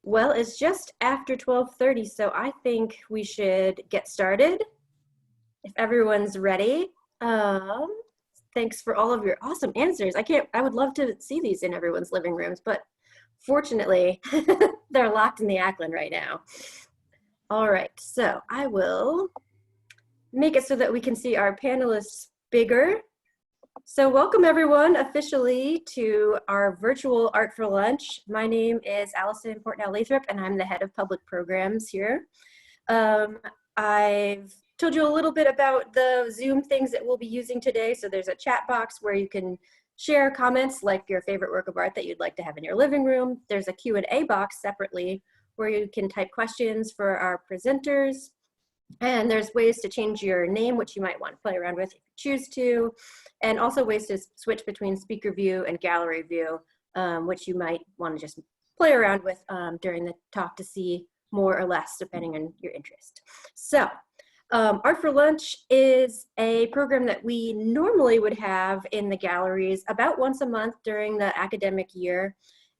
Well, it's just after 12:30, so I think we should get started if everyone's ready. Thanks for all of your awesome answers. I would love to see these in everyone's living rooms, but fortunately, they're locked in the Ackland right now. All right, so I will make it so that we can see our panelists bigger. So welcome everyone officially to our virtual Art for Lunch. My name is Allison Portnow-Lathrop and I'm the head of public programs here. I've told you a little bit about the Zoom things that we'll be using today. So there's a chat box where you can share comments like your favorite work of art that you'd like to have in your living room. There's a Q&A box separately where you can type questions for our presenters. And there's ways to change your name, which you might want to play around with if you choose to, and also ways to switch between speaker view and gallery view, which you might want to just play around with during the talk to see more or less, depending on your interest. So Art for Lunch is a program that we normally would have in the galleries about once a month during the academic year.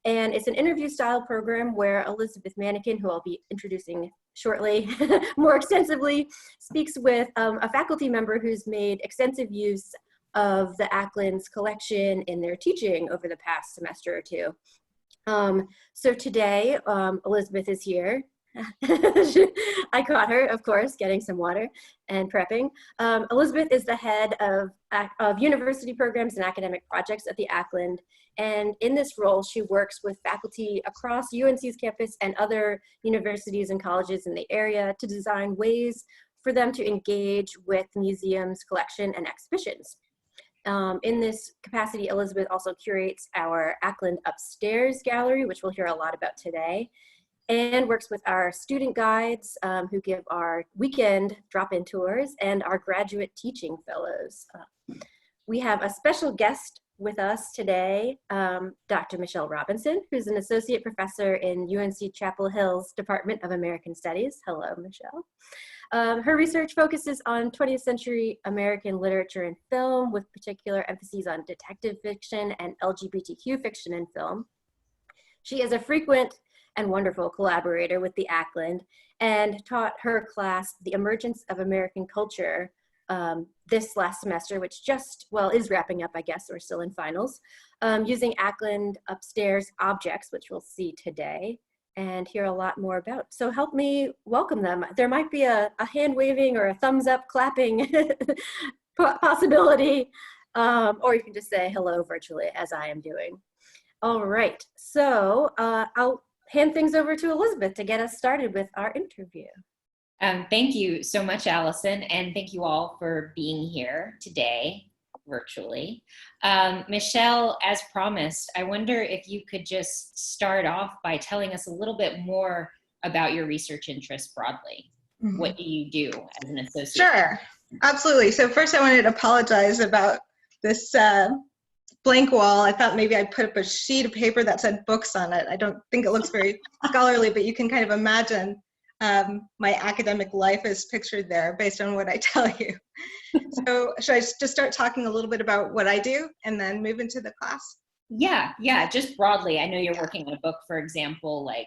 And it's an interview style program where Elizabeth Manekin, who I'll be introducing shortly more extensively, speaks with a faculty member who's made extensive use of the Ackland's collection in their teaching over the past semester or two. So today, Elizabeth is here. I caught her, of course, getting some water and prepping. Elizabeth is the head of university programs and academic projects at the Ackland. And in this role, she works with faculty across UNC's campus and other universities and colleges in the area to design ways for them to engage with museums, collection, and exhibitions. In this capacity, Elizabeth also curates our Ackland Upstairs Gallery, which we'll hear a lot about today, and works with our student guides who give our weekend drop-in tours and our graduate teaching fellows. We have a special guest with us today, Dr. Michelle Robinson, who's an associate professor in UNC-Chapel Hill's Department of American Studies. Hello, Michelle. Her research focuses on 20th century American literature and film, with particular emphases on detective fiction and LGBTQ fiction and film. She is a frequent and wonderful collaborator with the Ackland and taught her class, The Emergence of American Culture, this last semester, which is wrapping up, I guess. We're still in finals, using Ackland Upstairs objects, which we'll see today and hear a lot more about. So help me welcome them. There might be a hand waving or a thumbs up clapping possibility, or you can just say hello virtually as I am doing. All right, so I'll hand things over to Elizabeth to get us started with our interview. Thank you so much, Allison, and thank you all for being here today virtually. Michelle, as promised, I wonder if you could just start off by telling us a little bit more about your research interests broadly. Mm-hmm. What do you do as an associate? Sure, absolutely. So first I wanted to apologize about this blank wall. I thought maybe I'd put up a sheet of paper that said books on it. I don't think it looks very scholarly, but you can kind of imagine my academic life is pictured there based on what I tell you. So should I just start talking a little bit about what I do and then move into the class? Yeah, just broadly. I know you're working on a book, for example, like.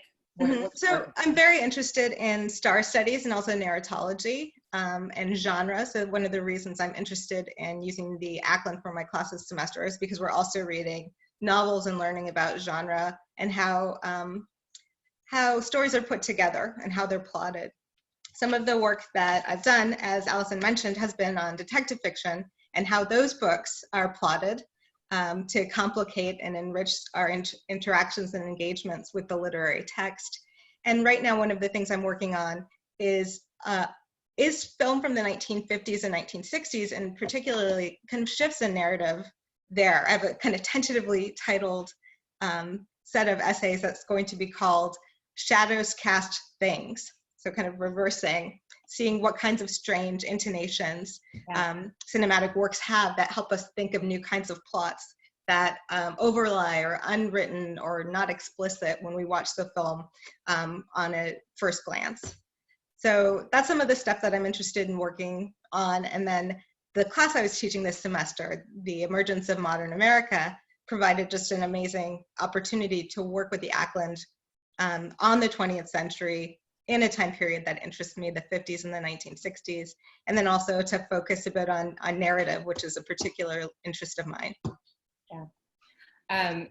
So I'm very interested in star studies and also narratology and genre. So one of the reasons I'm interested in using the Ackland for my class this semester is because we're also reading novels and learning about genre and how stories are put together and how they're plotted. Some of the work that I've done, as Allison mentioned, has been on detective fiction and how those books are plotted to complicate and enrich our interactions and engagements with the literary text. And right now, one of the things I'm working on is film from the 1950s and 1960s, and particularly kind of shifts in narrative there. I have a kind of tentatively titled set of essays that's going to be called Shadows Cast Things. So kind of reversing, seeing what kinds of strange intonations cinematic works have that help us think of new kinds of plots that overlie or unwritten or not explicit when we watch the film on a first glance. So that's some of the stuff that I'm interested in working on. And then the class I was teaching this semester, The Emergence of Modern America, provided just an amazing opportunity to work with the Ackland on the 20th century in a time period that interests me, the 50s and the 1960s, and then also to focus a bit on narrative, which is a particular interest of mine. Yeah.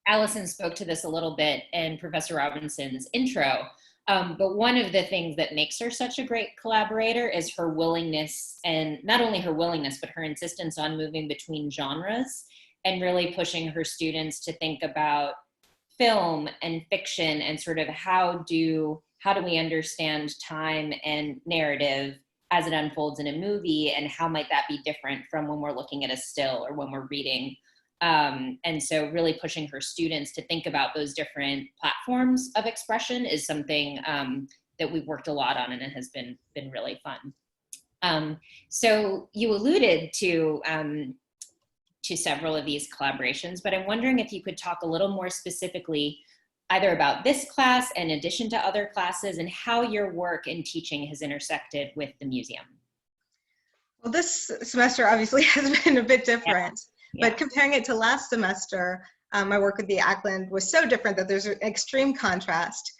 Allison spoke to this a little bit in Professor Robinson's intro, but one of the things that makes her such a great collaborator is her willingness, and not only her willingness, but her insistence on moving between genres and really pushing her students to think about film and fiction and sort of how do we understand time and narrative as it unfolds in a movie, and how might that be different from when we're looking at a still or when we're reading. And so really pushing her students to think about those different platforms of expression is something that we've worked a lot on, and it has been really fun. So you alluded to several of these collaborations, but I'm wondering if you could talk a little more specifically either about this class in addition to other classes, and how your work in teaching has intersected with the museum. Well, this semester obviously has been a bit different, Yeah. but comparing it to last semester, my work with the Ackland was so different that there's an extreme contrast.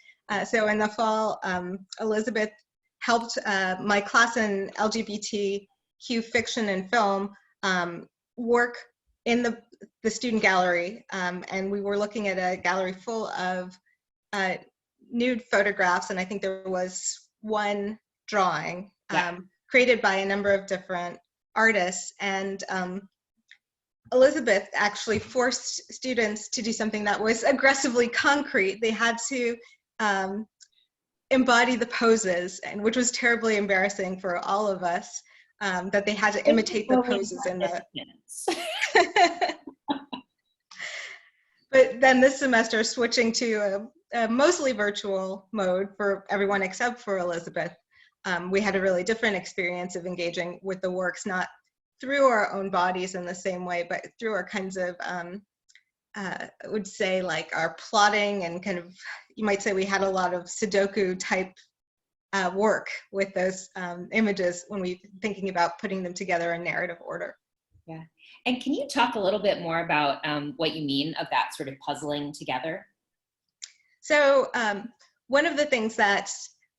So in the fall, Elizabeth helped my class in LGBTQ fiction and film work in the student gallery, and we were looking at a gallery full of nude photographs, and I think there was one drawing created by a number of different artists, and Elizabeth actually forced students to do something that was aggressively concrete. They had to embody the poses, and which was terribly embarrassing for all of us, that they had to imitate the poses in the But then this semester, switching to a mostly virtual mode for everyone except for Elizabeth, we had a really different experience of engaging with the works, not through our own bodies in the same way, but through our kinds of, I would say, like our plotting, and kind of, you might say we had a lot of Sudoku type work with those images when we thinking about putting them together in narrative order. Yeah. And can you talk a little bit more about what you mean of that sort of puzzling together? So one of the things that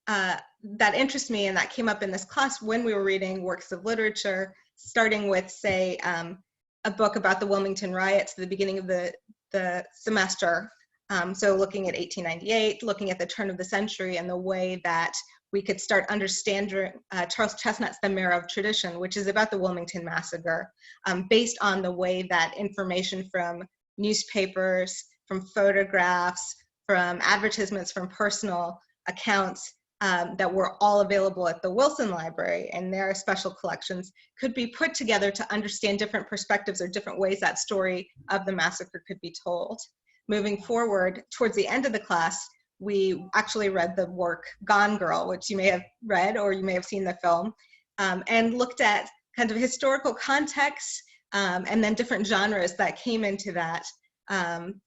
that interests me and that came up in this class when we were reading works of literature, starting with, say, a book about the Wilmington riots at the beginning of the semester. So looking at 1898, looking at the turn of the century and the way that we could start understanding Charles Chestnut's The Mirror of Tradition, which is about the Wilmington Massacre, based on the way that information from newspapers, from photographs, from advertisements, from personal accounts that were all available at the Wilson Library and their special collections could be put together to understand different perspectives or different ways that story of the massacre could be told. Moving forward, towards the end of the class, we actually read the work Gone Girl, which you may have read or you may have seen the film, and looked at kind of historical context and then different genres that came into that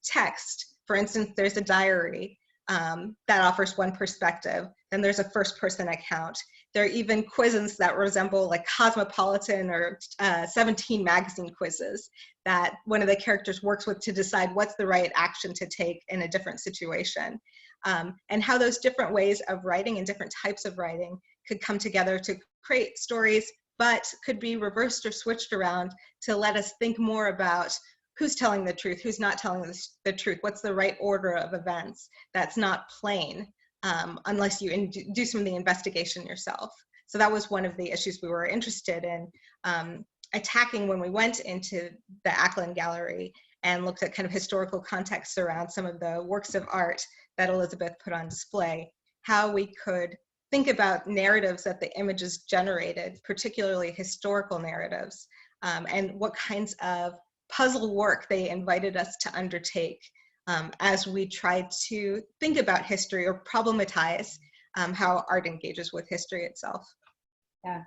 text. For instance, there's a diary that offers one perspective. Then there's a first-person account. There are even quizzes that resemble like Cosmopolitan or 17 magazine quizzes that one of the characters works with to decide what's the right action to take in a different situation. And how those different ways of writing and different types of writing could come together to create stories, but could be reversed or switched around to let us think more about who's telling the truth, who's not telling the truth, what's the right order of events that's not plain unless you do some of the investigation yourself. So that was one of the issues we were interested in attacking when we went into the Ackland Gallery and looked at kind of historical contexts around some of the works of art that Elizabeth put on display, how we could think about narratives that the images generated, particularly historical narratives, and what kinds of puzzle work they invited us to undertake as we tried to think about history or problematize how art engages with history itself. Yeah.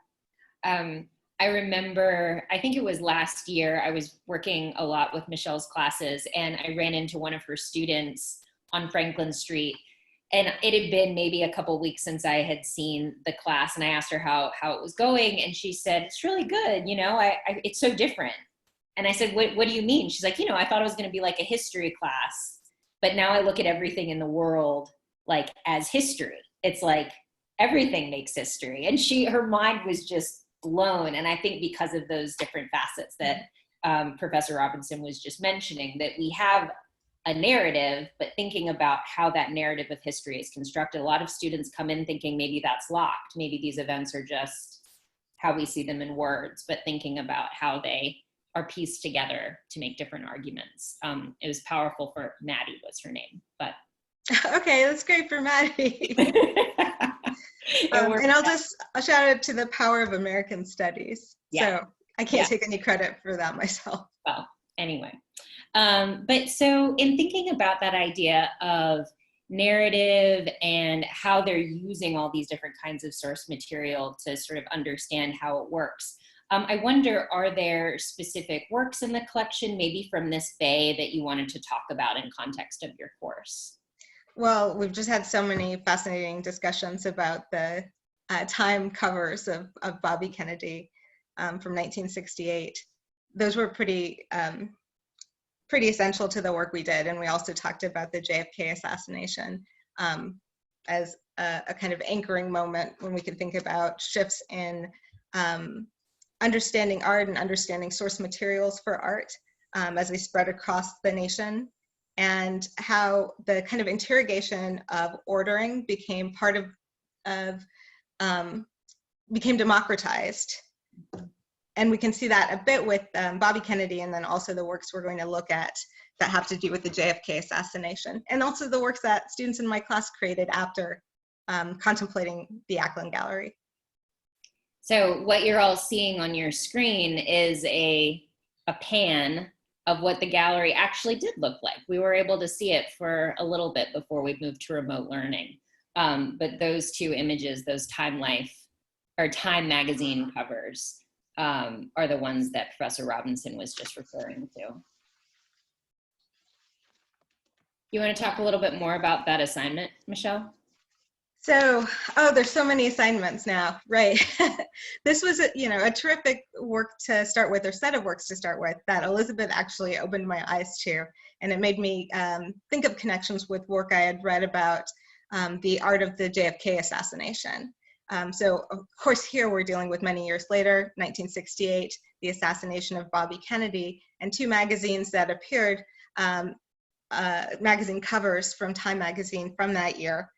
I remember, I think it was last year, I was working a lot with Michelle's classes, and I ran into one of her students on Franklin Street. And it had been maybe a couple weeks since I had seen the class, and I asked her how it was going, and she said, it's really good, you know, it's so different. And I said, what do you mean? She's like, you know, I thought it was going to be like a history class. But now I look at everything in the world like as history. It's like everything makes history. And her mind was just blown. And I think because of those different facets that Professor Robinson was just mentioning, that we have a narrative, but thinking about how that narrative of history is constructed. A lot of students come in thinking maybe that's locked. Maybe these events are just how we see them in words, but thinking about how they are pieced together to make different arguments. It was powerful for Maddie was her name, but. Okay, that's great for Maddie. And I'll shout out to the power of American studies. Yeah. So I can't take any credit for that myself. Well, anyway. But so in thinking about that idea of narrative and how they're using all these different kinds of source material to sort of understand how it works, I wonder, are there specific works in the collection, maybe from this bay, that you wanted to talk about in context of your course? Well, we've just had so many fascinating discussions about the Time covers of Bobby Kennedy from 1968. Those were pretty essential to the work we did. And we also talked about the JFK assassination as a kind of anchoring moment when we can think about shifts in understanding art and understanding source materials for art as they spread across the nation, and how the kind of interrogation of ordering became part of became democratized. And we can see that a bit with Bobby Kennedy, and then also the works we're going to look at that have to do with the JFK assassination, and also the works that students in my class created after contemplating the Ackland Gallery. So what you're all seeing on your screen is a pan of what the gallery actually did look like. We were able to see it for a little bit before we moved to remote learning. But those two images, those Time magazine covers, are the ones that Professor Robinson was just referring to. You want to talk a little bit more about that assignment, Michelle? So, there's so many assignments now, right? This was a terrific work to start with, or set of works to start with, that Elizabeth actually opened my eyes to, and it made me think of connections with work I had read about the art of the JFK assassination. So, of course, here we're dealing with many years later, 1968, the assassination of Bobby Kennedy, and two magazines that appeared, magazine covers from Time magazine from that year.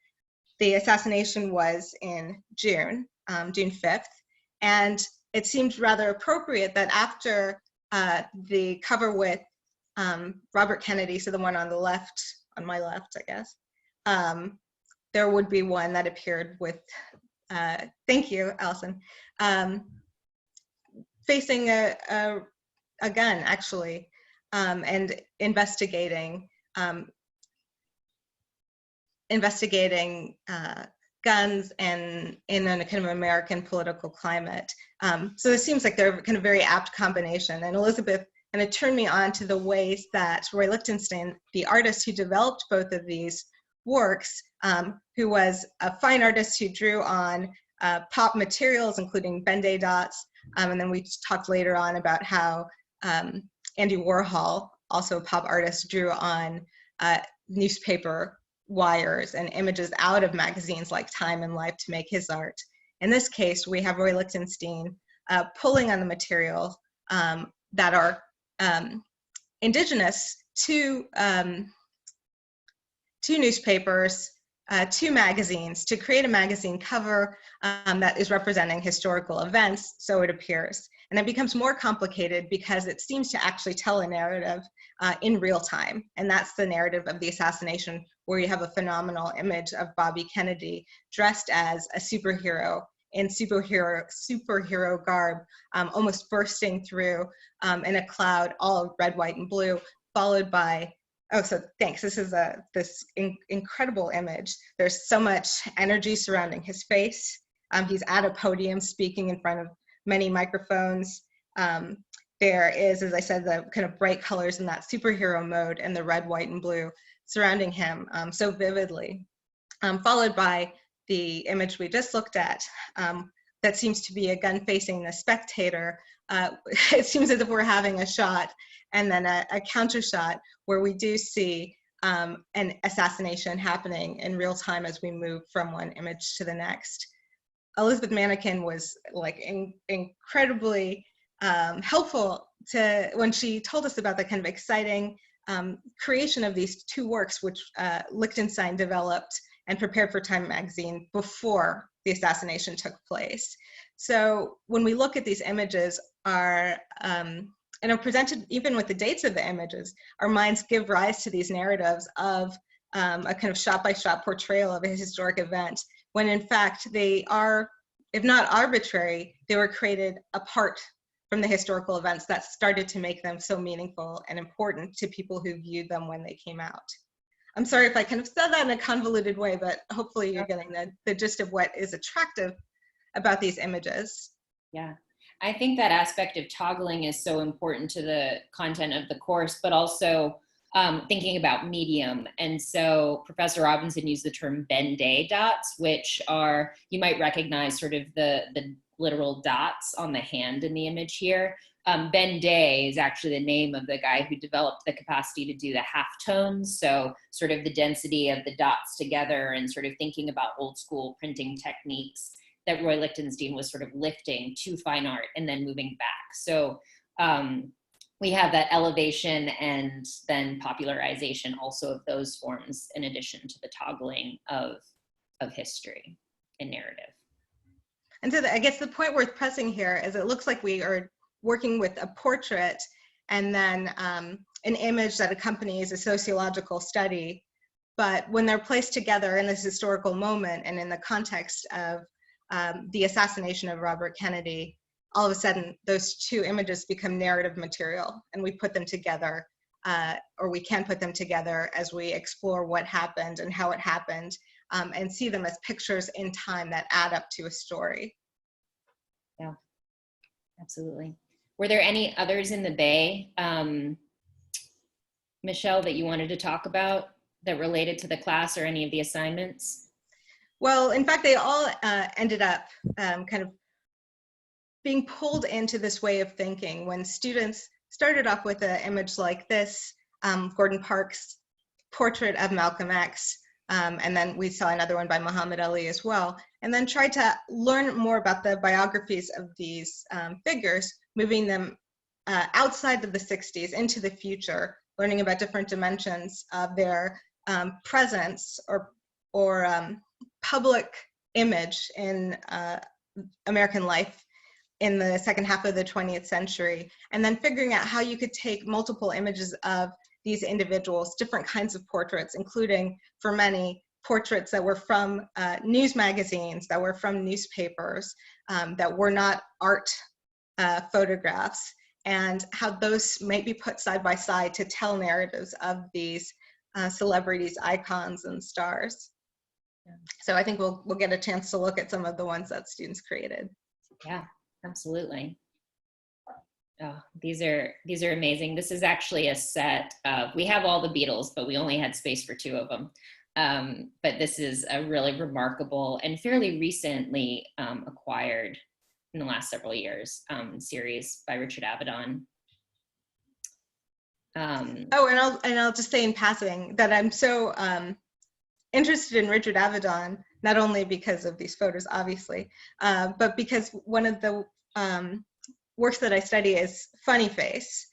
The assassination was in June 5th, and it seemed rather appropriate that after the cover with Robert Kennedy, so the one on the left, on my left, I guess, there would be one that appeared with, thank you, Allison, facing a gun, actually, and investigating guns and in a kind of American political climate. So this seems like they're kind of very apt combination. And Elizabeth kind of turned me on to the ways that Roy Lichtenstein, the artist who developed both of these works, who was a fine artist who drew on pop materials, including Ben-Day dots. And then we talked later on about how Andy Warhol, also a pop artist, drew on newspaper wires and images out of magazines like Time and Life to make his art. In this case, we have Roy Lichtenstein pulling on the material that are indigenous to newspapers, to magazines, to create a magazine cover that is representing historical events, so it appears. And it becomes more complicated because it seems to actually tell a narrative in real time. And that's the narrative of the assassination, where you have a phenomenal image of Bobby Kennedy dressed as a superhero in superhero garb, almost bursting through in a cloud, all red, white, and blue, followed by, so thanks. This is this incredible image. There's so much energy surrounding his face. He's at a podium speaking in front of many microphones. There is, as I said, the kind of bright colors in that superhero mode, and the red, white, and blue surrounding him so vividly, followed by the image we just looked at that seems to be a gun facing the spectator. It seems as if we're having a shot and then a counter shot where we do see an assassination happening in real time as we move from one image to the next. Elizabeth Manekin was like incredibly helpful when she told us about the kind of exciting creation of these two works, which Lichtenstein developed and prepared for Time magazine before the assassination took place. So when we look at these images, and are presented even with the dates of the images, our minds give rise to these narratives of a kind of shot-by-shot portrayal of a historic event, when in fact they are, if not arbitrary, they were created apart from the historical events that started to make them so meaningful and important to people who viewed them when they came out. I'm sorry if I kind of said that in a convoluted way, but hopefully you're getting the gist of what is attractive about these images. Yeah. I think that aspect of toggling is so important to the content of the course, but also thinking about medium. And so Professor Robinson used the term Ben-Day dots, which are, you might recognize sort of the literal dots on the hand in the image here. Ben-Day is actually the name of the guy who developed the capacity to do the halftones. So sort of the density of the dots together and sort of thinking about old school printing techniques that Roy Lichtenstein was sort of lifting to fine art and then moving back. So we have that elevation and then popularization also of those forms in addition to the toggling of history and narrative. And so I guess the point worth pressing here is it looks like we are working with a portrait and then an image that accompanies a sociological study. But when they're placed together in this historical moment and in the context of the assassination of Robert Kennedy, all of a sudden those two images become narrative material, and we put them together, or we can put them together as we explore what happened and how it happened, and see them as pictures in time that add up to a story. Yeah, absolutely. Were there any others in the Bay, Michelle, that you wanted to talk about that related to the class or any of the assignments? Well, in fact, they all ended up kind of being pulled into this way of thinking. When students started off with an image like this, Gordon Parks' portrait of Malcolm X, and then we saw another one by Muhammad Ali as well, and then tried to learn more about the biographies of these figures, moving them outside of the 60s into the future, learning about different dimensions of their presence or public image in American life in the second half of the 20th century, and then figuring out how you could take multiple images of these individuals, different kinds of portraits, including, for many, portraits that were from news magazines, that were from newspapers, that were not art photographs, and how those might be put side by side to tell narratives of these celebrities, icons, and stars. Yeah. So I think we'll get a chance to look at some of the ones that students created. Yeah, absolutely. Oh, these are amazing. This is actually a set of, we have all the Beatles, but we only had space for 2 of them. But this is a really remarkable and fairly recently acquired in the last several years series by Richard Avedon. Oh, and I'll just say in passing that I'm so interested in Richard Avedon, not only because of these photos, obviously, but because one of the works that I study is Funny Face,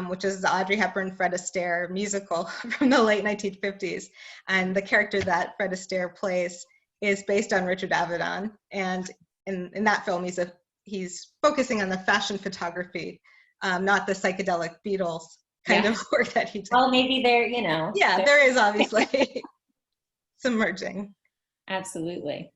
which is the Audrey Hepburn, Fred Astaire musical from the late 1950s. And the character that Fred Astaire plays is based on Richard Avedon. And in that film, he's focusing on the fashion photography, not the psychedelic Beatles kind of work that he did. Well, maybe there, you know. Yeah, there is obviously some merging. Absolutely.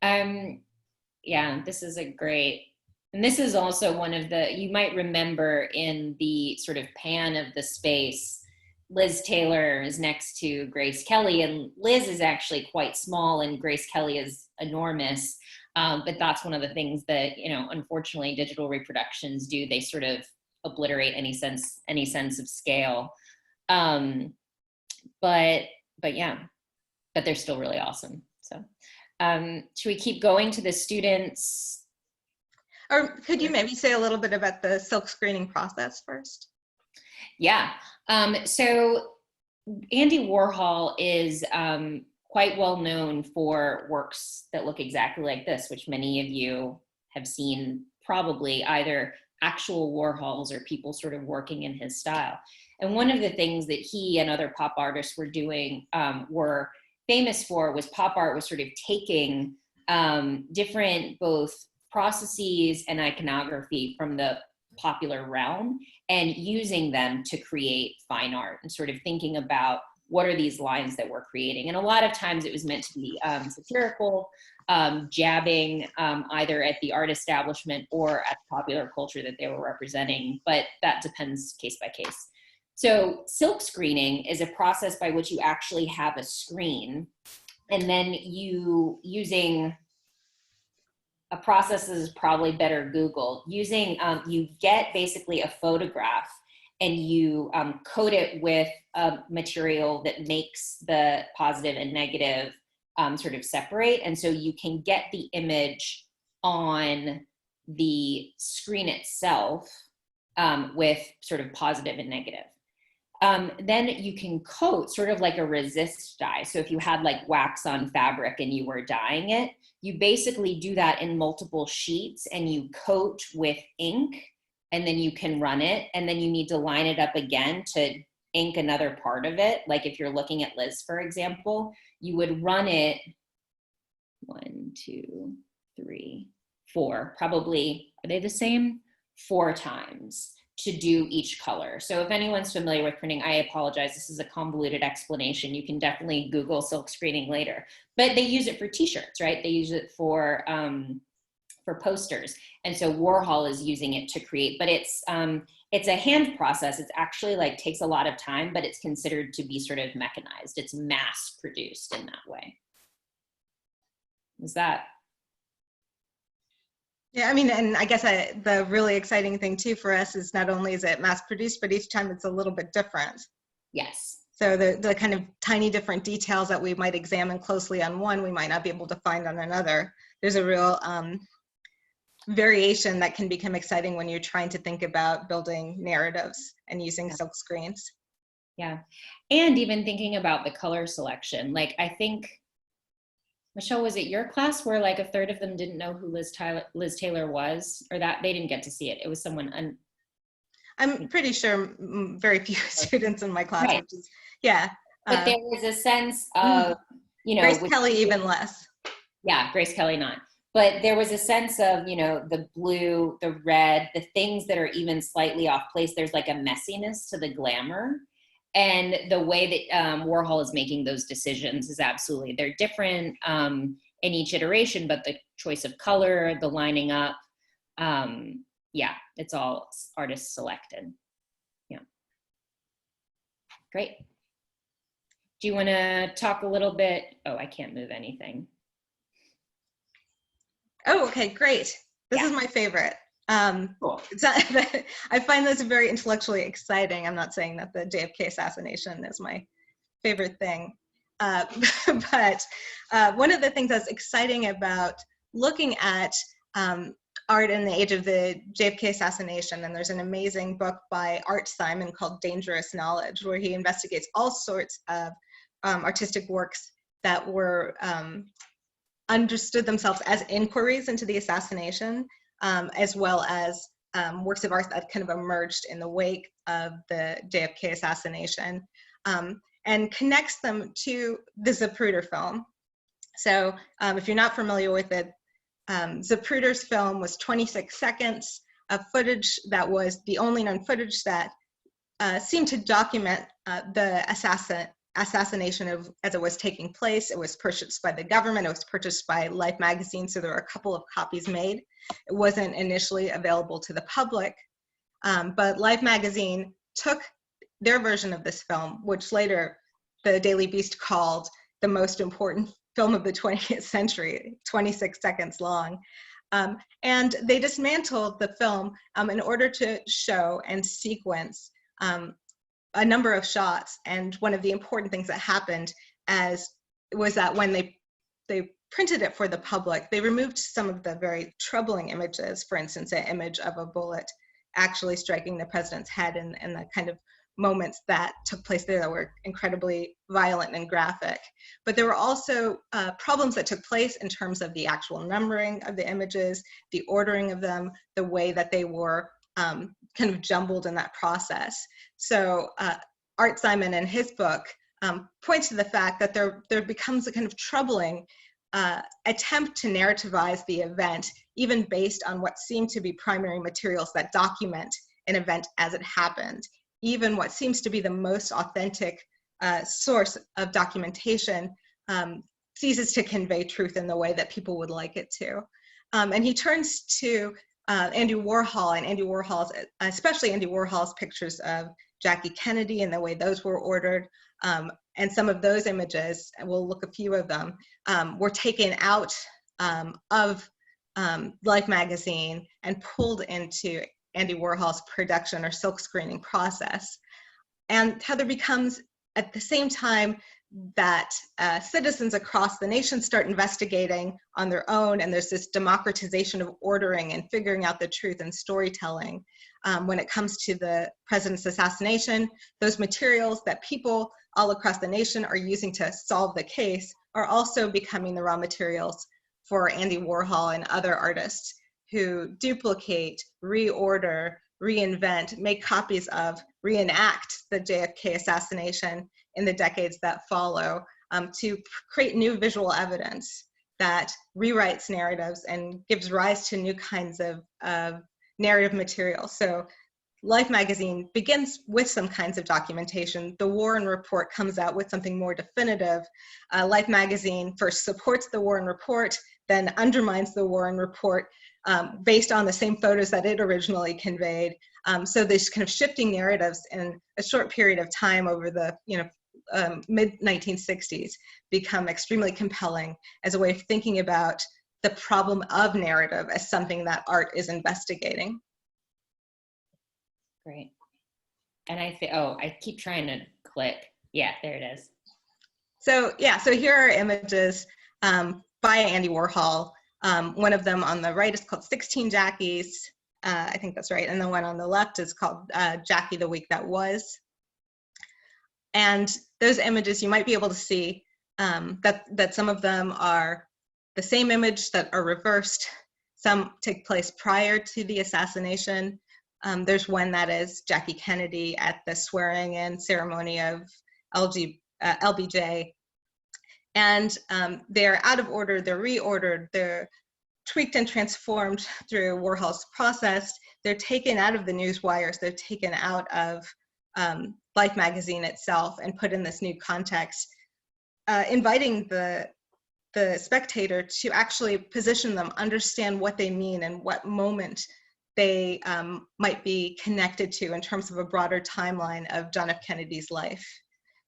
Yeah, this is a great, and this is also one of the, you might remember in the sort of pan of the space, Liz Taylor is next to Grace Kelly, and Liz is actually quite small and Grace Kelly is enormous. But that's one of the things that, you know, unfortunately digital reproductions do. They sort of obliterate any sense of scale. But yeah, but they're still really awesome. So should we keep going to the students? Or could you maybe say a little bit about the silk screening process first? Yeah, so Andy Warhol is quite well known for works that look exactly like this, which many of you have seen, probably either actual Warhols or people sort of working in his style. And one of the things that he and other pop artists were doing, were famous for, was pop art was sort of taking different both processes and iconography from the popular realm and using them to create fine art, and sort of thinking about what are these lines that we're creating. And a lot of times it was meant to be satirical, jabbing either at the art establishment or at the popular culture that they were representing, but that depends case by case. So silk screening is a process by which you actually have a screen, and then you, using a process that is probably better Googled, using, you get basically a photograph and you coat it with a material that makes the positive and negative sort of separate. And so you can get the image on the screen itself with sort of positive and negative. Then you can coat sort of like a resist dye. So if you had like wax on fabric and you were dyeing it, you basically do that in multiple sheets and you coat with ink, and then you can run it, and then you need to line it up again to ink another part of it. Like if you're looking at Liz, for example, you would run it 1, 2, 3, 4, probably, are they the same? 4 times to do each color. So if anyone's familiar with printing, I apologize, this is a convoluted explanation. You can definitely Google silk screening later, but they use it for t-shirts, right? They use it for posters. And so Warhol is using it to create, but it's a hand process. It's actually like takes a lot of time, but it's considered to be sort of mechanized. It's mass produced in that way. Is that? Yeah, I mean, and I guess the really exciting thing too for us is not only is it mass produced, but each time it's a little bit different. Yes. So the kind of tiny different details that we might examine closely on one, we might not be able to find on another. There's a real variation that can become exciting when you're trying to think about building narratives and using silk screens. Yeah, and even thinking about the color selection. Like I think, Michelle, was it your class where like a third of them didn't know who Liz Taylor was, or that they didn't get to see it? It was someone. I'm pretty sure very few students in my class, right. Which is, yeah. But there was a sense of, you know, Grace Kelly even less. Yeah, Grace Kelly not. But there was a sense of, you know, the blue, the red, the things that are even slightly off place. There's like a messiness to the glamour. And the way that Warhol is making those decisions is absolutely, they're different in each iteration, but the choice of color, the lining up, yeah, it's all artist selected. Yeah. Great. Do you want to talk a little bit? Oh, I can't move anything. Oh, okay, great. This is my favorite. Cool. I find this very intellectually exciting. I'm not saying that the JFK assassination is my favorite thing. But one of the things that's exciting about looking at art in the age of the JFK assassination, and there's an amazing book by Art Simon called Dangerous Knowledge, where he investigates all sorts of artistic works that were understood themselves as inquiries into the assassination, as well as works of art that kind of emerged in the wake of the JFK assassination, and connects them to the Zapruder film. So if you're not familiar with it, Zapruder's film was 26 seconds of footage that was the only known footage that seemed to document the assassination as it was taking place. It was purchased by the government. It was purchased by Life magazine, so there were a couple of copies made. It wasn't initially available to the public, but Life magazine took their version of this film, which later the Daily Beast called the most important film of the 20th century, 26 seconds long. And they dismantled the film in order to show and sequence a number of shots. And one of the important things that happened was that when they printed it for the public, they removed some of the very troubling images. For instance, an image of a bullet actually striking the president's head and the kind of moments that took place there that were incredibly violent and graphic. But there were also problems that took place in terms of the actual numbering of the images, the ordering of them, the way that they were kind of jumbled in that process. So Art Simon in his book points to the fact that there becomes a kind of troubling attempt to narrativize the event, even based on what seem to be primary materials that document an event as it happened. Even what seems to be the most authentic source of documentation ceases to convey truth in the way that people would like it to. And he turns to Andy Warhol, and Andy Warhol's, especially Andy Warhol's pictures of Jackie Kennedy and the way those were ordered. And some of those images, and we'll look a few of them, were taken out of Life magazine and pulled into Andy Warhol's production or silk screening process. And how there becomes, at the same time that citizens across the nation start investigating on their own, and there's this democratization of ordering and figuring out the truth and storytelling. When it comes to the president's assassination, those materials that people all across the nation are using to solve the case are also becoming the raw materials for Andy Warhol and other artists who duplicate, reorder, reinvent, make copies of, reenact the JFK assassination in the decades that follow to create new visual evidence that rewrites narratives and gives rise to new kinds of narrative material. So Life magazine begins with some kinds of documentation. The Warren Report comes out with something more definitive. Life magazine first supports the Warren Report, then undermines the Warren Report based on the same photos that it originally conveyed. So these kind of shifting narratives in a short period of time over the mid-1960s become extremely compelling as a way of thinking about the problem of narrative as something that art is investigating. Great. And I keep trying to click. Yeah, there it is. So yeah, so here are images by Andy Warhol. One of them on the right is called 16 Jackies. I think that's right. And the one on the left is called Jackie the Week That Was. And those images, you might be able to see that some of them are the same image that are reversed. Some take place prior to the assassination. There's one that is Jackie Kennedy at the swearing-in ceremony of LBJ. And they're out of order, they're reordered, they're tweaked and transformed through Warhol's process. They're taken out of the news wires, they're taken out of Life magazine itself and put in this new context, inviting the spectator to actually position them, understand what they mean and what moment they might be connected to in terms of a broader timeline of John F. Kennedy's life.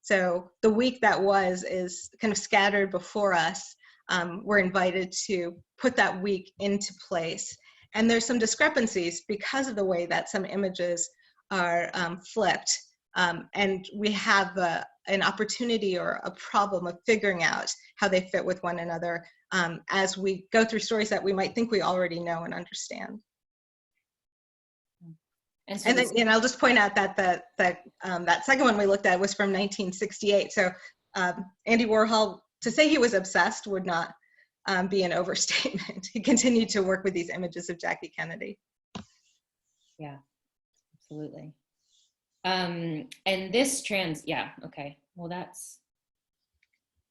So the week that was is kind of scattered before us. We're invited to put that week into place. And there's some discrepancies because of the way that some images are flipped. And we have an opportunity or a problem of figuring out how they fit with one another as we go through stories that we might think we already know and understand. And then, I'll just point out that that second one we looked at was from 1968. So Andy Warhol, to say he was obsessed would not be an overstatement. He continued to work with these images of Jackie Kennedy. Yeah, absolutely. And this okay. Well, that's.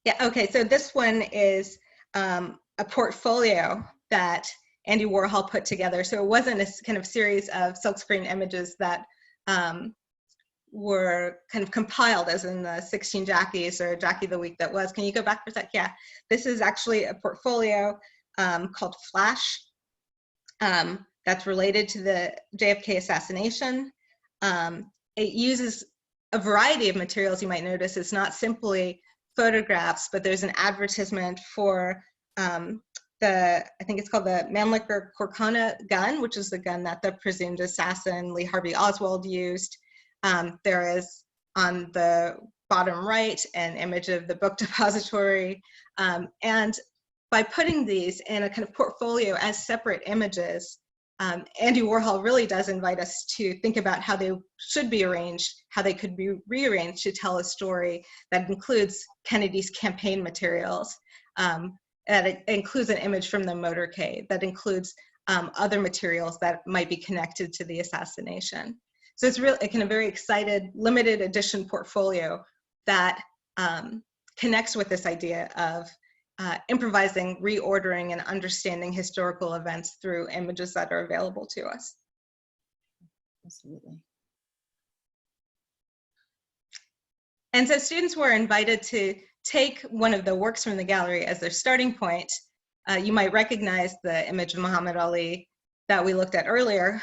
Yeah, okay, so this one is a portfolio that Andy Warhol put together. So it wasn't a kind of series of silkscreen images that were kind of compiled as in the 16 Jackies or Jackie the Week That Was. Can you go back for a sec? Yeah, this is actually a portfolio called Flash that's related to the JFK assassination. It uses a variety of materials. You might notice it's not simply photographs, but there's an advertisement for I think it's called the Mannlicher Corcona gun, which is the gun that the presumed assassin Lee Harvey Oswald used. There is on the bottom right an image of the book depository. And by putting these in a kind of portfolio as separate images, Andy Warhol really does invite us to think about how they should be arranged, how they could be rearranged to tell a story that includes Kennedy's campaign materials, that it includes an image from the motorcade, that includes other materials that might be connected to the assassination. So it's really a very excited, limited edition portfolio that connects with this idea of improvising, reordering, and understanding historical events through images that are available to us. Absolutely. And so students were invited to take one of the works from the gallery as their starting point. You might recognize the image of Muhammad Ali that we looked at earlier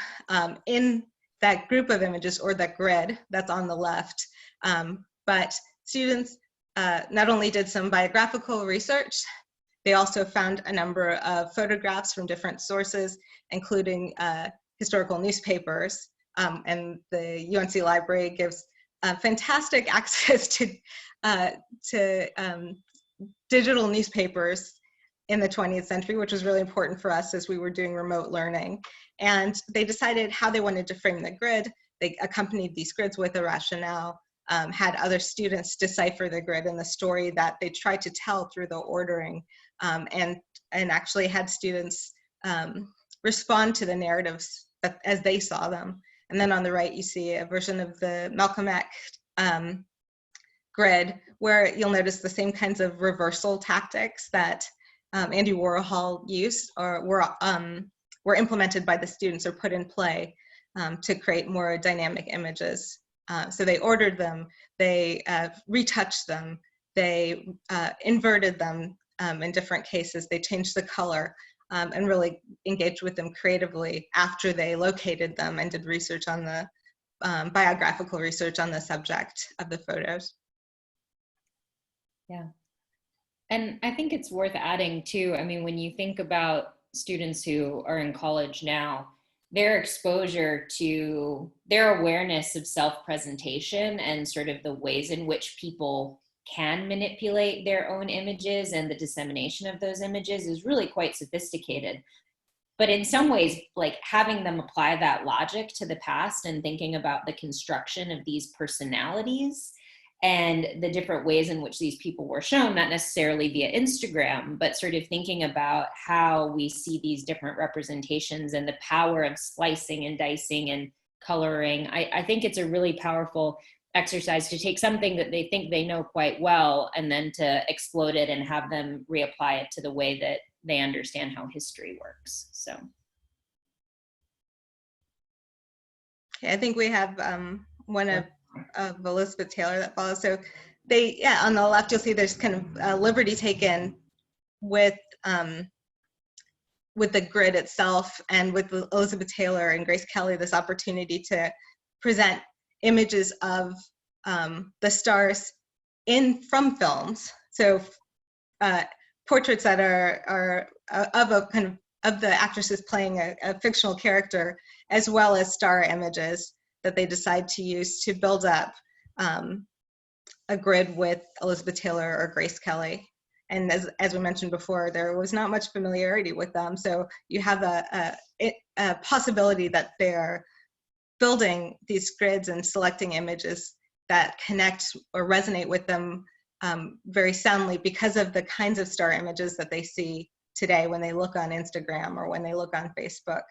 in that group of images, or that grid that's on the left. But students not only did some biographical research, they also found a number of photographs from different sources, including historical newspapers. And the UNC library gives fantastic access to digital newspapers in the 20th century, which was really important for us as we were doing remote learning. And they decided how they wanted to frame the grid. They accompanied these grids with a rationale, had other students decipher the grid and the story that they tried to tell through the ordering, and actually had students respond to the narratives as they saw them. And then on the right, you see a version of the Malcolm X grid, where you'll notice the same kinds of reversal tactics that Andy Warhol used, or were implemented by the students or put in play to create more dynamic images. So they ordered them, they retouched them, they inverted them in different cases, they changed the color, and really engaged with them creatively after they located them and did research on the biographical research on the subject of the photos. Yeah. And I think it's worth adding too, I mean, when you think about students who are in college now, their exposure to their awareness of self-presentation and sort of the ways in which people can manipulate their own images and the dissemination of those images is really quite sophisticated. But in some ways, like having them apply that logic to the past and thinking about the construction of these personalities and the different ways in which these people were shown, not necessarily via Instagram, but sort of thinking about how we see these different representations and the power of slicing and dicing and coloring. I think it's a really powerful exercise to take something that they think they know quite well and then to explode it and have them reapply it to the way that they understand how history works. So. I think we have one of Elizabeth Taylor that follows. So they, yeah, on the left, you'll see there's kind of a liberty taken with the grid itself, and with Elizabeth Taylor and Grace Kelly, this opportunity to present images of the stars from films. So portraits that are of a kind of the actresses playing a fictional character, as well as star images that they decide to use to build up a grid with Elizabeth Taylor or Grace Kelly. And as we mentioned before, there was not much familiarity with them. So you have a possibility that they're building these grids and selecting images that connect or resonate with them very soundly because of the kinds of star images that they see today when they look on Instagram or when they look on Facebook.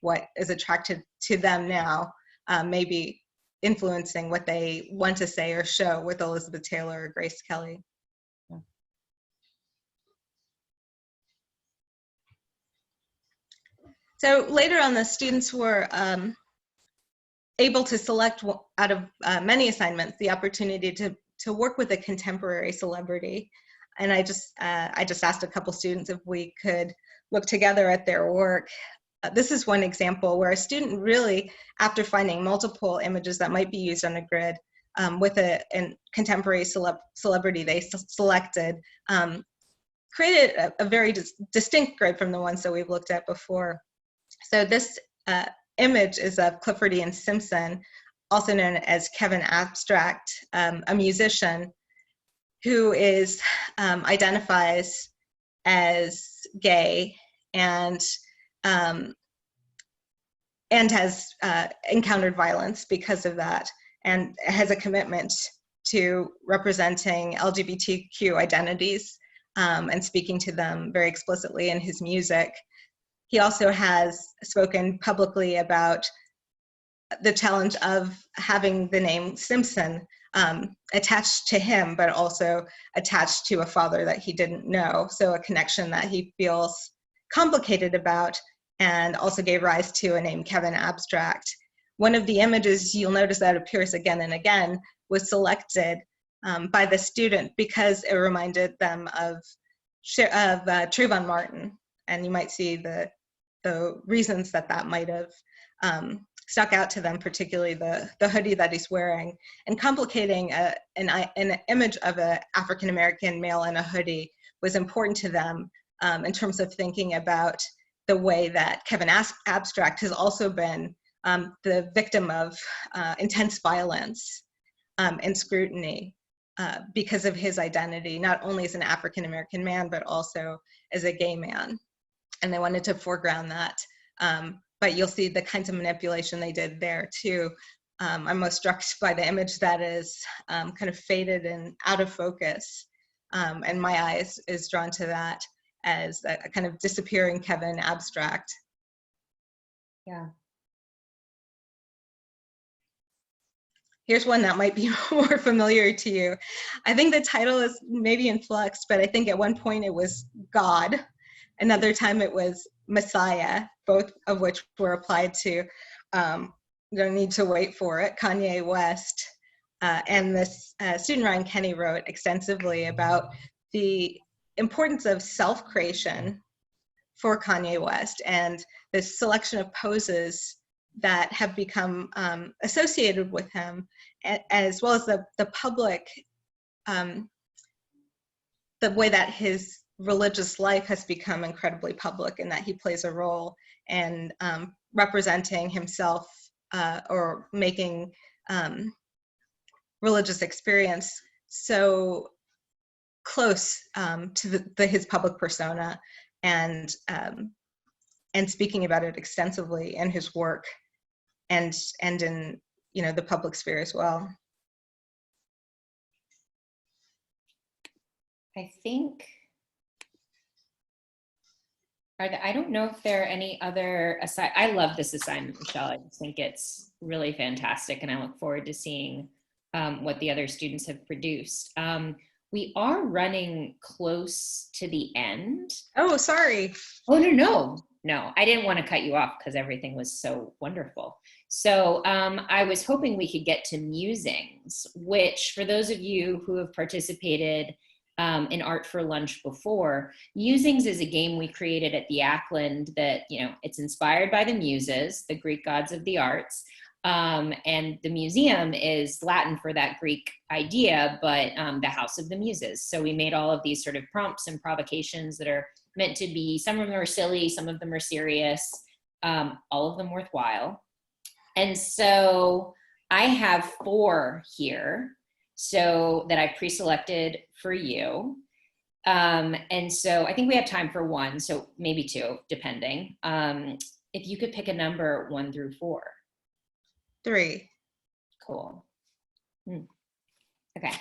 What is attracted to them now may be influencing what they want to say or show with Elizabeth Taylor or Grace Kelly. Yeah. So later on, the students were able to select out of many assignments the opportunity to work with a contemporary celebrity. And I just asked a couple students if we could look together at their work. This is one example where a student really, after finding multiple images that might be used on a grid with a contemporary celebrity they selected, created a very distinct grid from the ones that we've looked at before. So this image is of Cliffordy and Simpson, also known as Kevin Abstract, a musician who is identifies as gay and has encountered violence because of that, and has a commitment to representing LGBTQ identities and speaking to them very explicitly in his music. He also has spoken publicly about the challenge of having the name Simpson attached to him, but also attached to a father that he didn't know. So a connection that he feels complicated about, and also gave rise to a name, Kevin Abstract. One of the images you'll notice that appears again and again was selected by the student because it reminded them of Trayvon Martin. And you might see the reasons that might have stuck out to them, particularly the hoodie that he's wearing, and complicating an image of an African-American male in a hoodie was important to them in terms of thinking about the way that Kevin Abstract has also been the victim of intense violence and scrutiny because of his identity, not only as an African-American man, but also as a gay man. And they wanted to foreground that. But you'll see the kinds of manipulation they did there too. I'm most struck by the image that is kind of faded and out of focus. And my eyes is drawn to that as a kind of disappearing Kevin Abstract. Yeah. Here's one that might be more familiar to you. I think the title is maybe in flux, but I think at one point it was God. Another time it was Messiah, both of which were applied to, don't need to wait for it, Kanye West. And this student Ryan Kenny wrote extensively about the importance of self-creation for Kanye West and the selection of poses that have become associated with him, as well as the public, the way that his religious life has become incredibly public, and that he plays a role in representing himself or making religious experience so close to his public persona, and speaking about it extensively in his work and in the public sphere as well. I think, I don't know if there are any other, I love this assignment, Michelle. I just think it's really fantastic, and I look forward to seeing what the other students have produced. We are running close to the end. Oh, sorry. Oh, no, I didn't want to cut you off because everything was so wonderful. So I was hoping we could get to musings, which for those of you who have participated in Art for Lunch before, musings is a game we created at the Ackland that, it's inspired by the Muses, the Greek gods of the arts. And the museum is Latin for that Greek idea, but the House of the Muses. So we made all of these sort of prompts and provocations that are meant to be, some of them are silly, some of them are serious, all of them worthwhile. And so I have 4 here, so that I pre-selected for you. And so I think we have time for 1, so maybe 2, depending. If you could pick a number 1 through 4. 3. Cool. Okay.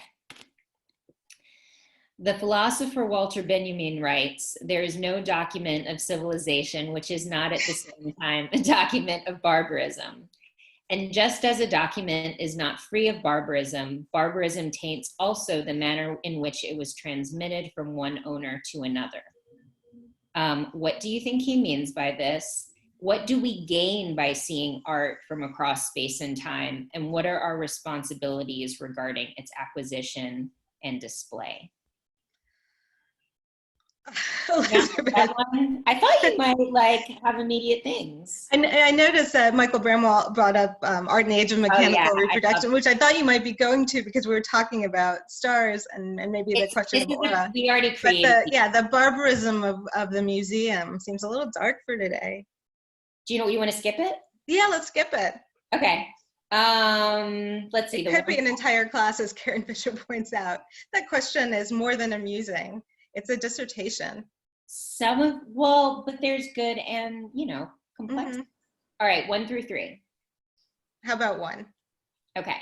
The philosopher Walter Benjamin writes, "There is no document of civilization which is not at the same time a document of barbarism. And just as a document is not free of barbarism, barbarism taints also the manner in which it was transmitted from one owner to another." What do you think he means by this? What do we gain by seeing art from across space and time? And what are our responsibilities regarding its acquisition and display? I thought you might have immediate things. And I noticed that Michael Bramwell brought up Art in the Age of Mechanical Reproduction, which I thought you might be going to because we were talking about stars and maybe the question of aura. We already created. But the barbarism of the museum seems a little dark for today. Do you know what, you want to skip it? Yeah, let's skip it. Okay. Let's see. It could be an entire class, as Karen Bishop points out. That question is more than amusing. It's a dissertation. But there's good and, complex. All right, 1 through 3. How about 1? Okay.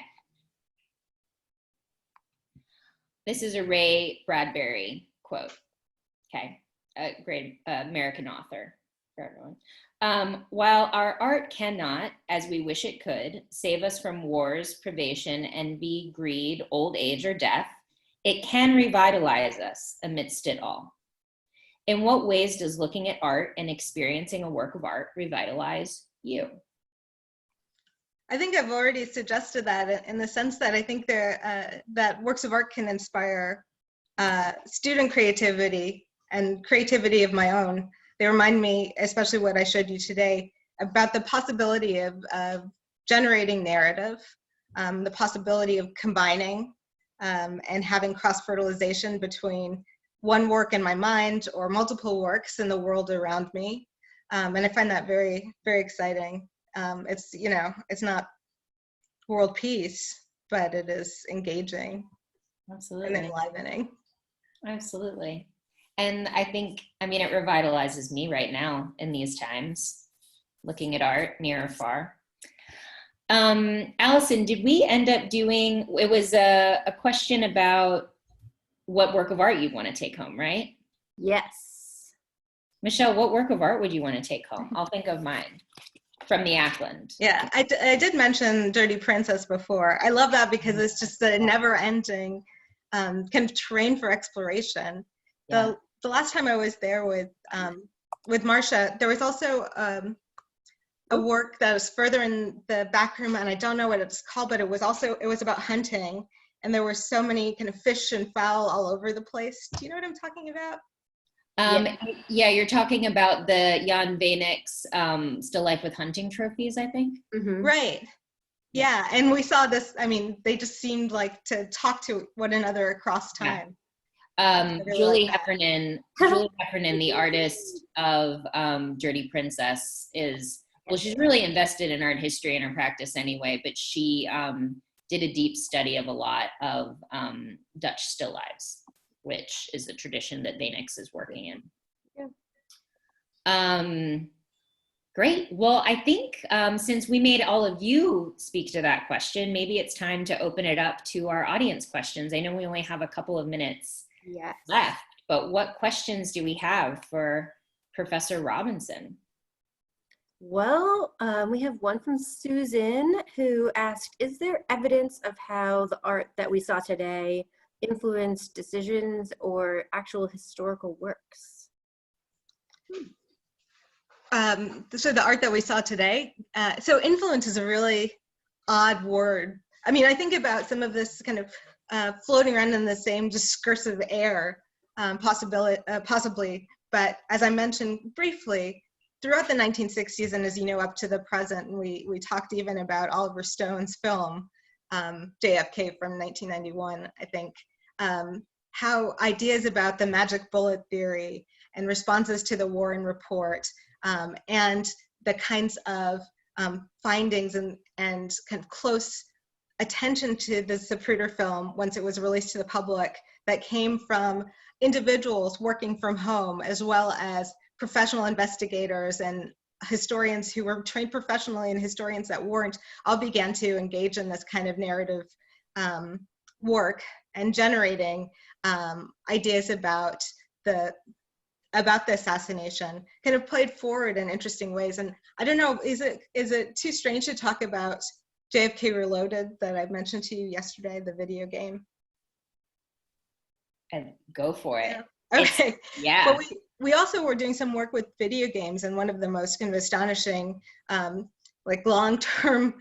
This is a Ray Bradbury quote. Okay, a great American author for everyone. While our art cannot, as we wish it could, save us from wars, privation, envy, greed, old age, or death, it can revitalize us amidst it all. In what ways does looking at art and experiencing a work of art revitalize you? I think I've already suggested that in the sense that I think that works of art can inspire student creativity and creativity of my own. They remind me, especially what I showed you today, about the possibility of generating narrative, the possibility of combining and having cross-fertilization between one work in my mind or multiple works in the world around me. And I find that very, very exciting. It's, you know, it's not world peace, but it is engaging. Absolutely. And enlivening. Absolutely. And I think, I mean, it revitalizes me right now in these times, looking at art near or far. Allison, did we end up doing, it was a question about what work of art you'd want to take home, right? Yes. Michelle, what work of art would you want to take home? I'll think of mine from the Ackland. Yeah, I did mention Dirty Princess before. I love that because it's just a never-ending kind of terrain for exploration. Yeah. The last time I was there with Marcia, there was also a work that was further in the back room, and I don't know what it's called, but it was about hunting, and there were so many kind of fish and fowl all over the place. Do you know what I'm talking about? Yeah, you're talking about the Jan Vanik's Still Life with Hunting trophies, I think. Mm-hmm. Right. Yeah, and we saw this, I mean, they just seemed like to talk to one another across time. Really Julie Heffernan, the artist of Dirty Princess, is, well, she's really invested in art history in her practice anyway, but she did a deep study of a lot of Dutch still lives, which is the tradition that Vanik's is working in. Yeah. Great. Well, I think since we made all of you speak to that question, maybe it's time to open it up to our audience questions. I know we only have a couple of minutes left, but what questions do we have for Professor Robinson? Well, we have one from Susan who asked, is there evidence of how the art that we saw today influenced decisions or actual historical works? So the art that we saw today, so influence is a really odd word. I mean, I think about some of this kind of floating around in the same discursive air, possibly, but as I mentioned briefly, throughout the 1960s and as you know, up to the present, and we talked even about Oliver Stone's film, JFK from 1991, I think, how ideas about the magic bullet theory and responses to the Warren Report and the kinds of findings and kind of close attention to the Zapruder film once it was released to the public that came from individuals working from home as well as professional investigators and historians who were trained professionally and historians that weren't, all began to engage in this kind of narrative work and generating ideas about the assassination, kind of played forward in interesting ways. And I don't know, is it too strange to talk about JFK Reloaded that I mentioned to you yesterday, the video game? And go for it. Yeah. Okay. Yeah. But we also were doing some work with video games, and one of the most kind of astonishing, like long-term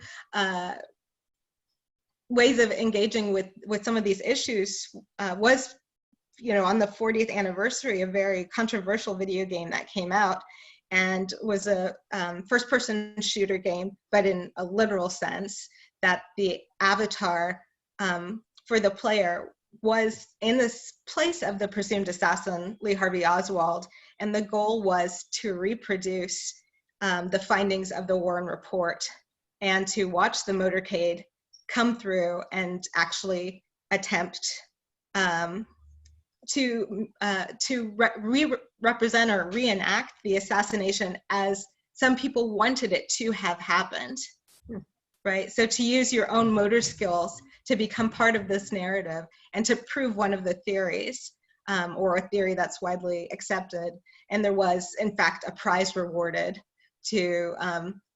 ways of engaging with some of these issues was, you know, on the 40th anniversary, a very controversial video game that came out and was a first-person shooter game, but in a literal sense, that the avatar for the player was in this place of the presumed assassin, Lee Harvey Oswald, and the goal was to reproduce the findings of the Warren Report and to watch the motorcade come through and actually attempt to represent or reenact the assassination as some people wanted it to have happened, right? So to use your own motor skills to become part of this narrative and to prove one of the theories, or a theory that's widely accepted. And there was, in fact, a prize rewarded to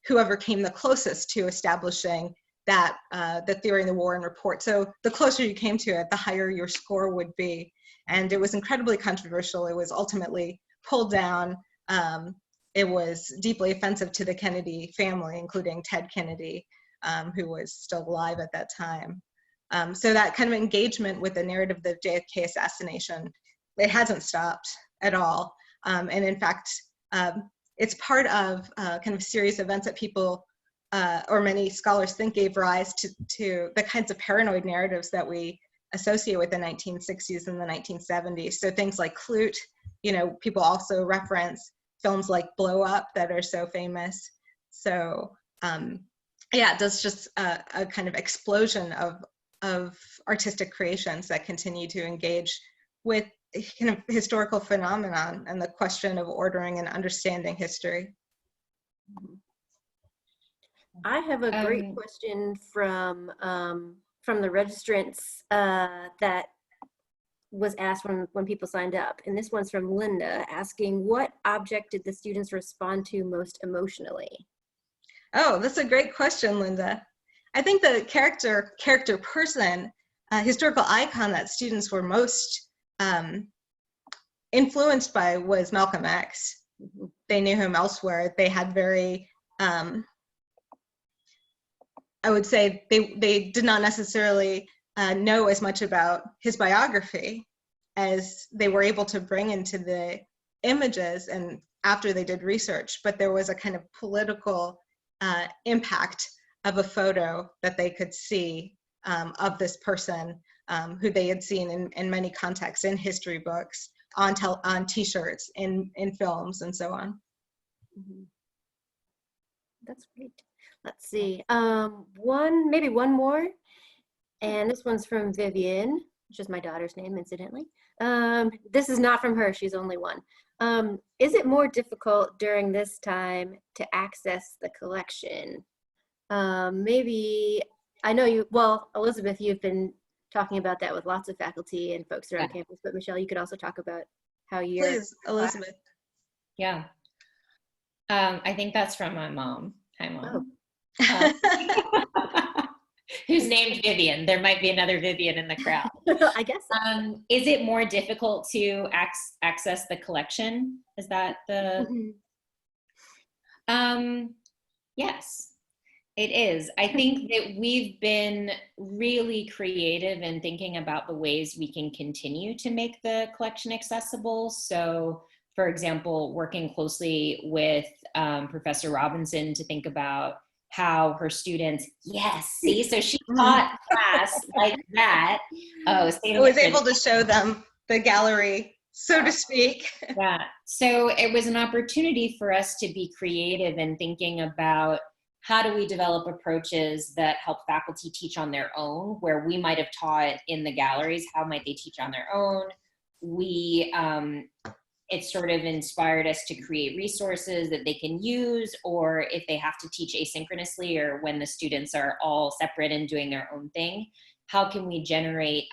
whoever came the closest to establishing that the theory in the Warren Report. So the closer you came to it, the higher your score would be. And it was incredibly controversial. It was ultimately pulled down. It was deeply offensive to the Kennedy family, including Ted Kennedy, who was still alive at that time. So that kind of engagement with the narrative of the JFK assassination, it hasn't stopped at all. And in fact, it's part of kind of a series of events that people, or many scholars think, gave rise to the kinds of paranoid narratives that we associate with the 1960s and the 1970s. So things like Clute, people also reference films like Blow Up that are so famous. So yeah, there's just a kind of explosion of artistic creations that continue to engage with kind of historical phenomenon and the question of ordering and understanding history. I have a great question from the registrants that was asked when people signed up. And this one's from Linda, asking, what object did the students respond to most emotionally? Oh, that's a great question, Linda. I think the character person, historical icon that students were most influenced by was Malcolm X. They knew him elsewhere. They had very, I would say they did not necessarily know as much about his biography as they were able to bring into the images and after they did research, but there was a kind of political impact of a photo that they could see of this person who they had seen in many contexts, in history books, on t-shirts, in films, and so on. That's great. Let's see. Maybe one more. And this one's from Vivian, which is my daughter's name, incidentally. This is not from her. She's only one. Is it more difficult during this time to access the collection? Maybe, I know Elizabeth, you've been talking about that with lots of faculty and folks around campus, but Michelle, you could also talk about how you're— Please, Elizabeth. Yeah. I think that's from my mom. Hi, Mom. Who's named Vivian. There might be another Vivian in the crowd. I guess so. Is it more difficult to access the collection? Is that the— Yes, it is. I think that we've been really creative in thinking about the ways we can continue to make the collection accessible. So, for example, working closely with Professor Robinson to think about how her students, so she taught class like that. Oh, I was able to show them the gallery, so to speak. Yeah, so it was an opportunity for us to be creative in thinking about how do we develop approaches that help faculty teach on their own, where we might have taught in the galleries, how might they teach on their own? It sort of inspired us to create resources that they can use, or if they have to teach asynchronously or when the students are all separate and doing their own thing, how can we generate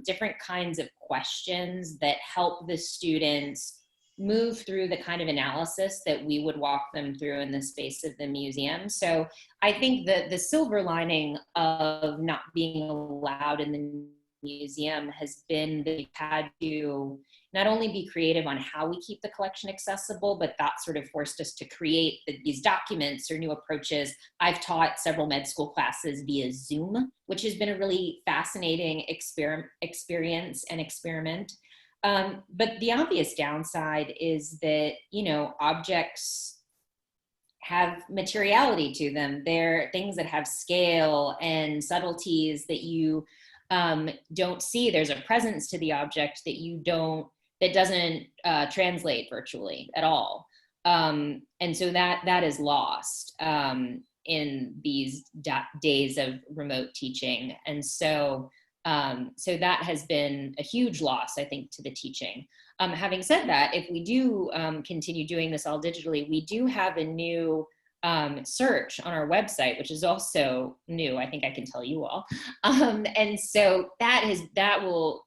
different kinds of questions that help the students move through the kind of analysis that we would walk them through in the space of the museum. So I think that the silver lining of not being allowed in the museum has been that we've had to not only be creative on how we keep the collection accessible, but that sort of forced us to create these documents or new approaches. I've taught several med school classes via Zoom, which has been a really fascinating experience and experiment. But the obvious downside is that, objects have materiality to them. They're things that have scale and subtleties that you don't see. There's a presence to the object that doesn't translate virtually at all. And so that is lost in these days of remote teaching. And so So that has been a huge loss, I think, to the teaching. Having said that, if we do continue doing this all digitally, we do have a new search on our website, which is also new. I think I can tell you all. And so that will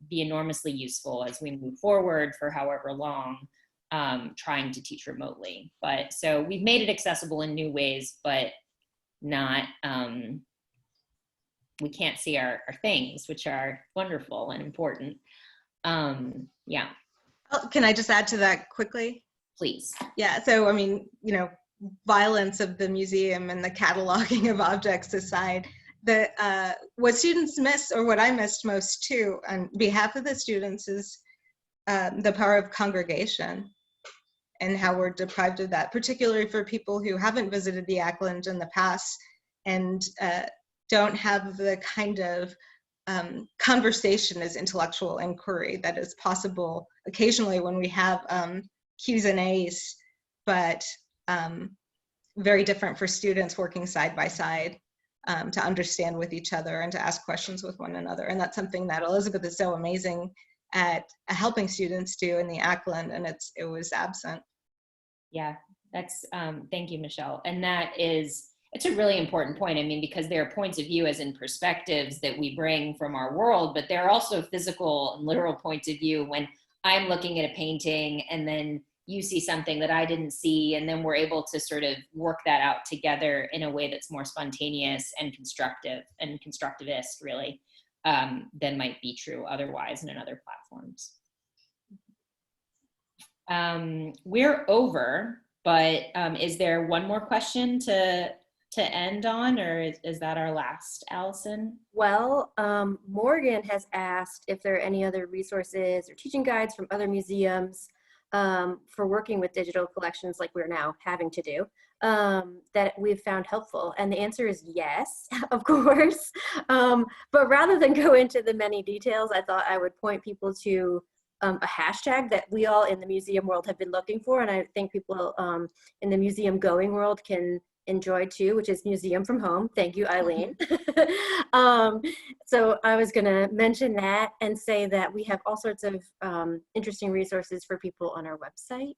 be enormously useful as we move forward for however long, trying to teach remotely. But so we've made it accessible in new ways, but not, we can't see our things, which are wonderful and important. Yeah. Oh, can I just add to that quickly? Please. Yeah, so I mean, you know, violence of the museum and the cataloging of objects aside, what students miss, or what I missed most too, on behalf of the students, is the power of congregation and how we're deprived of that, particularly for people who haven't visited the Ackland in the past and don't have the kind of conversation as intellectual inquiry that is possible occasionally when we have Q's and A's, but very different for students working side by side to understand with each other and to ask questions with one another. And that's something that Elizabeth is so amazing at helping students do in the Ackland, and it was absent. Yeah, that's, thank you, Michelle. And it's a really important point. I mean, because there are points of view as in perspectives that we bring from our world, but there are also physical and literal points of view when I'm looking at a painting and then you see something that I didn't see, and then we're able to sort of work that out together in a way that's more spontaneous and constructive and constructivist, really, than might be true otherwise in other platforms. We're over, but is there one more question to end on, or is that our last, Allison? Well, Morgan has asked if there are any other resources or teaching guides from other museums for working with digital collections like we're now having to do, that we've found helpful. And the answer is yes, of course. But rather than go into the many details, I thought I would point people to a hashtag that we all in the museum world have been looking for, and I think people in the museum going world can enjoy too, which is Museum from Home. Thank you, Eileen. So I was gonna mention that and say that we have all sorts of interesting resources for people on our website.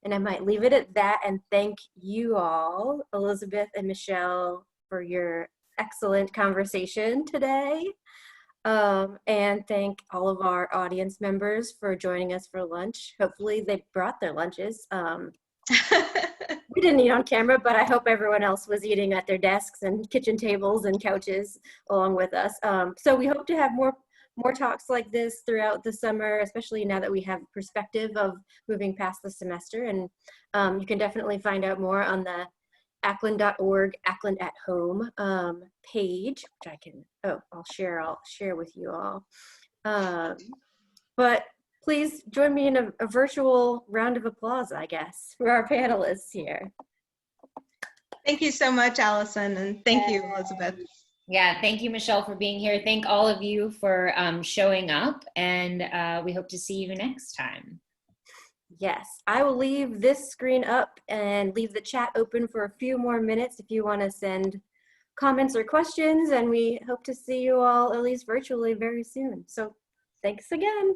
And I might leave it at that and thank you all, Elizabeth and Michelle, for your excellent conversation today. And thank all of our audience members for joining us for lunch. Hopefully they brought their lunches. We didn't eat on camera, but I hope everyone else was eating at their desks and kitchen tables and couches along with us. So we hope to have more talks like this throughout the summer, especially now that we have perspective of moving past the semester. And you can definitely find out more on the ackland.org Ackland at Home page, which I can, I'll share with you all. But please join me in a virtual round of applause, I guess, for our panelists here. Thank you so much, Allison, and thank you, Elizabeth. Yeah, thank you, Michelle, for being here. Thank all of you for showing up, and we hope to see you next time. Yes, I will leave this screen up and leave the chat open for a few more minutes if you want to send comments or questions, and we hope to see you all, at least virtually, very soon. So thanks again.